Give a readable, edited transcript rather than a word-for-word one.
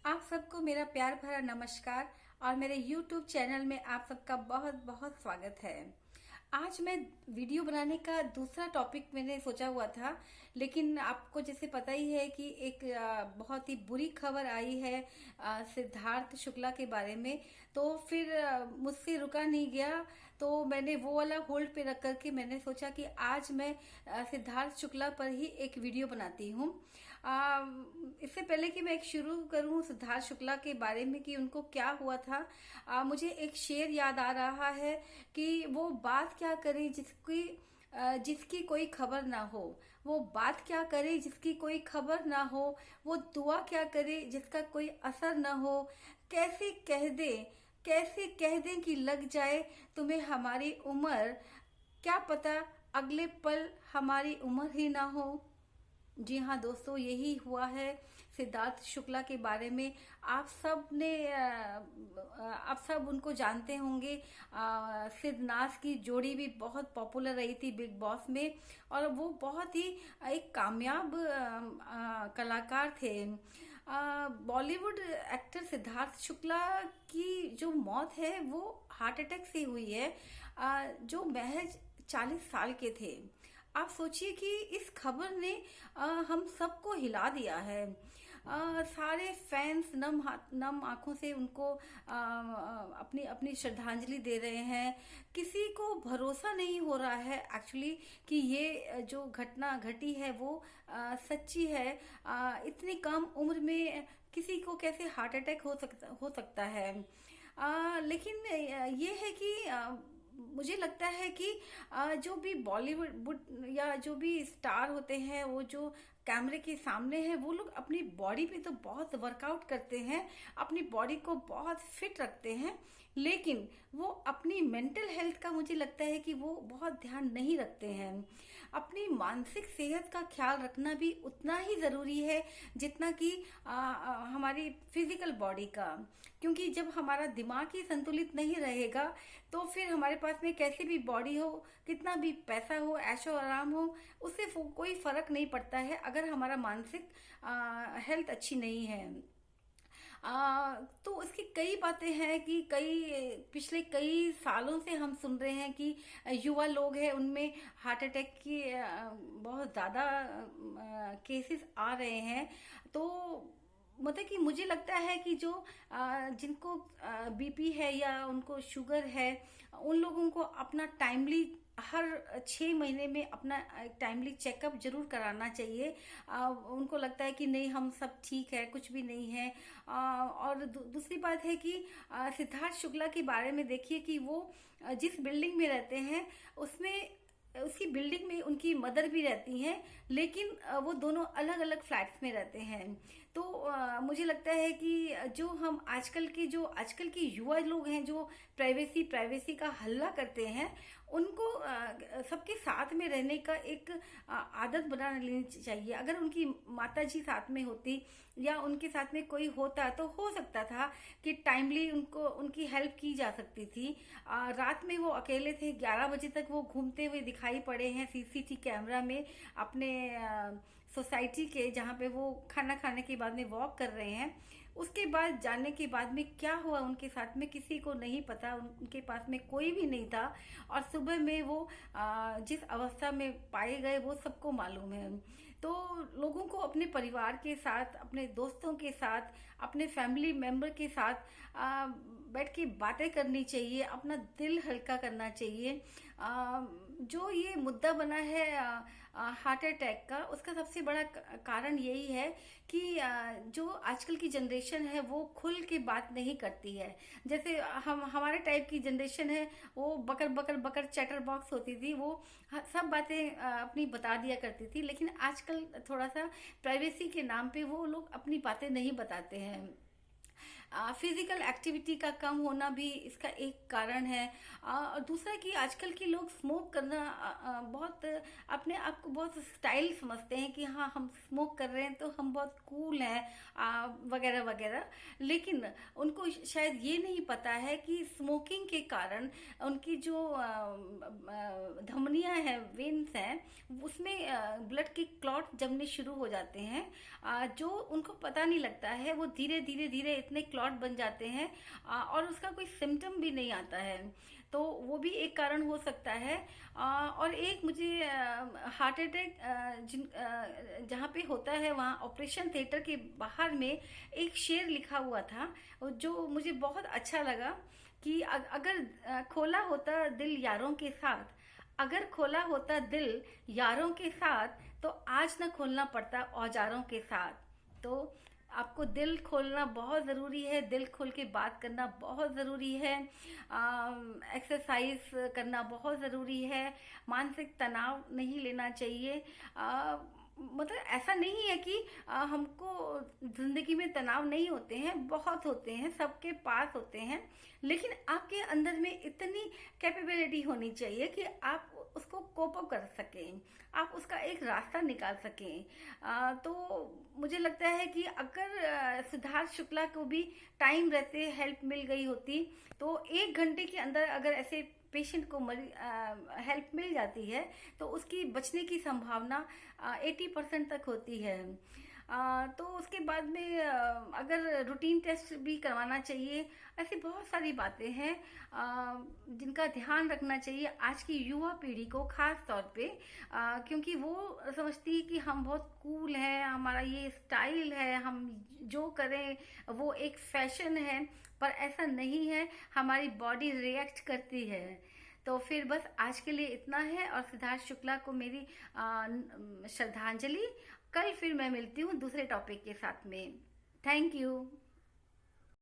आप सबको मेरा प्यार भरा नमस्कार और मेरे YouTube चैनल में आप सबका बहुत बहुत स्वागत है। आज मैं वीडियो बनाने का दूसरा टॉपिक मैंने सोचा हुआ था, लेकिन आपको जैसे पता ही है कि एक बहुत ही बुरी खबर आई है सिद्धार्थ शुक्ला के बारे में। तो फिर मुझसे रुका नहीं गया, तो मैंने वो वाला होल्ड पे रख करके मैंने सोचा कि आज मैं सिद्धार्थ शुक्ला पर ही एक वीडियो बनाती हूँ। इससे पहले कि मैं एक शुरू करूं सिद्धार्थ शुक्ला के बारे में कि उनको क्या हुआ था, मुझे एक शेर याद आ रहा है कि वो बात क्या करे जिसकी कोई खबर ना हो। वो बात क्या करे जिसकी कोई खबर ना हो। वो दुआ क्या करे जिसका कोई असर ना हो। कैसे कह दे कैसे कह दे कि लग जाए तुम्हें हमारी उम्र। क्या पता अगले पल हमारी उम्र ही ना हो। जी हाँ दोस्तों, यही हुआ है सिद्धार्थ शुक्ला के बारे में। आप सब उनको जानते होंगे। सिद्ध नाज की जोड़ी भी बहुत पॉपुलर रही थी बिग बॉस में, और वो बहुत ही एक कामयाब कलाकार थे। बॉलीवुड एक्टर सिद्धार्थ शुक्ला की जो मौत है वो हार्ट अटैक से हुई है, जो महज 40 साल के थे। आप सोचिए कि इस खबर ने हम सबको हिला दिया है। सारे फैंस नम आंखों से उनको अपनी अपनी श्रद्धांजलि दे रहे हैं। किसी को भरोसा नहीं हो रहा है एक्चुअली कि ये जो घटना घटी है वो सच्ची है। इतनी कम उम्र में किसी को कैसे हार्ट अटैक हो सकता है। लेकिन ये है कि मुझे लगता है कि जो भी बॉलीवुड या जो भी स्टार होते हैं, वो जो कैमरे के सामने हैं, वो लोग अपनी बॉडी पे तो बहुत वर्कआउट करते हैं, अपनी बॉडी को बहुत फिट रखते हैं, लेकिन वो अपनी मेंटल हेल्थ का मुझे लगता है कि वो बहुत ध्यान नहीं रखते हैं। अपनी मानसिक सेहत का ख्याल रखना भी उतना ही जरूरी है जितना कि हमारी फिजिकल बॉडी का। क्योंकि जब हमारा दिमाग ही संतुलित नहीं रहेगा तो फिर हमारे पास में कैसी भी बॉडी हो, कितना भी पैसा हो, ऐशो आराम हो, उससे कोई फर्क नहीं पड़ता है अगर हमारा मानसिक हेल्थ अच्छी नहीं है। तो इसकी कई बातें हैं कि पिछले कई सालों से हम सुन रहे हैं कि युवा लोग हैं उनमें हार्ट अटैक की बहुत ज़्यादा केसेस आ रहे हैं। तो मतलब कि मुझे लगता है कि जो जिनको बीपी है या उनको शुगर है, उन लोगों को अपना टाइमली हर 6 महीने में अपना टाइमली चेकअप जरूर कराना चाहिए। उनको लगता है कि नहीं, हम सब ठीक है, कुछ भी नहीं है। और दूसरी बात है कि सिद्धार्थ शुक्ला के बारे में देखिए कि वो जिस बिल्डिंग में रहते हैं उसमें उसी बिल्डिंग में उनकी मदर भी रहती हैं, लेकिन वो दोनों अलग अलग फ्लैट्स में रहते हैं। तो मुझे लगता है कि जो हम आजकल के युवा लोग हैं जो प्राइवेसी प्राइवेसी का हल्ला करते हैं, उनको सबके साथ में रहने का एक आदत बना लेनी चाहिए। अगर उनकी माता जी साथ में होती या उनके साथ में कोई होता तो हो सकता था कि टाइमली उनको उनकी हेल्प की जा सकती थी। रात में वो अकेले थे, 11 बजे तक वो घूमते हुए दिखाई पड़े हैं सीसीटीवी कैमरा में अपने सोसाइटी के, जहाँ पे वो खाना खाने के बाद में वॉक कर रहे हैं। उसके बाद जानने के बाद में क्या हुआ उनके साथ में किसी को नहीं पता, उनके पास में कोई भी नहीं था, और सुबह में वो जिस अवस्था में पाए गए वो सबको मालूम है। तो लोगों को अपने परिवार के साथ, अपने दोस्तों के साथ, अपने फैमिली मेंबर के साथ बैठ के बातें करनी चाहिए, अपना दिल हल्का करना चाहिए। जो ये मुद्दा बना है हार्ट अटैक का, उसका सबसे बड़ा कारण यही है कि जो आजकल की जनरेशन है वो खुल के बात नहीं करती है। जैसे हमारे टाइप की जनरेशन है, वो बकर बकर बकर चैटर बॉक्स होती थी, वो सब बातें अपनी बता दिया करती थी। लेकिन आजकल थोड़ा सा प्राइवेसी के नाम पे वो लोग अपनी बातें नहीं बताते हैं। फिजिकल एक्टिविटी का कम होना भी इसका एक कारण है। और दूसरा कि आजकल के लोग स्मोक करना बहुत अपने आप को बहुत स्टाइल समझते हैं कि हाँ हम स्मोक कर रहे हैं तो हम बहुत कूल हैं वगैरह वगैरह। लेकिन उनको शायद ये नहीं पता है कि स्मोकिंग के कारण उनकी जो धमनियां हैं, वेन्स हैं, उसमें ब्लड के क्लॉट जमने शुरू हो जाते हैं। जो उनको पता नहीं लगता है, वो धीरे धीरे धीरे इतने क्लॉट बन जाते हैं और उसका कोई सिम्टम भी नहीं आता है। तो वो भी एक कारण हो सकता है। और एक मुझे हार्ट अटैक जहाँ पे होता है वहाँ ऑपरेशन थिएटर के बाहर में एक शेर लिखा हुआ था जो मुझे बहुत अच्छा लगा कि अगर खोला होता दिल यारों के साथ, अगर खोला होता दिल यारों के साथ, तो आज न खोलना पड़ता औजारों के साथ। तो आपको दिल खोलना बहुत ज़रूरी है, दिल खोल के बात करना बहुत ज़रूरी है, एक्सरसाइज करना बहुत ज़रूरी है, मानसिक तनाव नहीं लेना चाहिए। मतलब ऐसा नहीं है कि हमको ज़िंदगी में तनाव नहीं होते हैं, बहुत होते हैं, सबके पास होते हैं। लेकिन आपके अंदर में इतनी कैपेबिलिटी होनी चाहिए कि आप उसको कोप अप कर सकें, आप उसका एक रास्ता निकाल सकें। तो मुझे लगता है कि अगर सिद्धार्थ शुक्ला को भी टाइम रहते हेल्प मिल गई होती तो 1 घंटे के अंदर अगर ऐसे पेशेंट को हेल्प मिल जाती है तो उसकी बचने की संभावना 80% तक होती है। तो उसके बाद में अगर रूटीन टेस्ट भी करवाना चाहिए। ऐसी बहुत सारी बातें हैं जिनका ध्यान रखना चाहिए आज की युवा पीढ़ी को, खास तौर पे क्योंकि वो समझती है कि हम बहुत कूल हैं, हमारा ये स्टाइल है, हम जो करें वो एक फैशन है। पर ऐसा नहीं है, हमारी बॉडी रिएक्ट करती है। तो फिर बस आज के लिए इतना है और सिद्धार्थ शुक्ला को मेरी श्रद्धांजलि। कल फिर मैं मिलती हूँ दूसरे टॉपिक के साथ में। Thank you.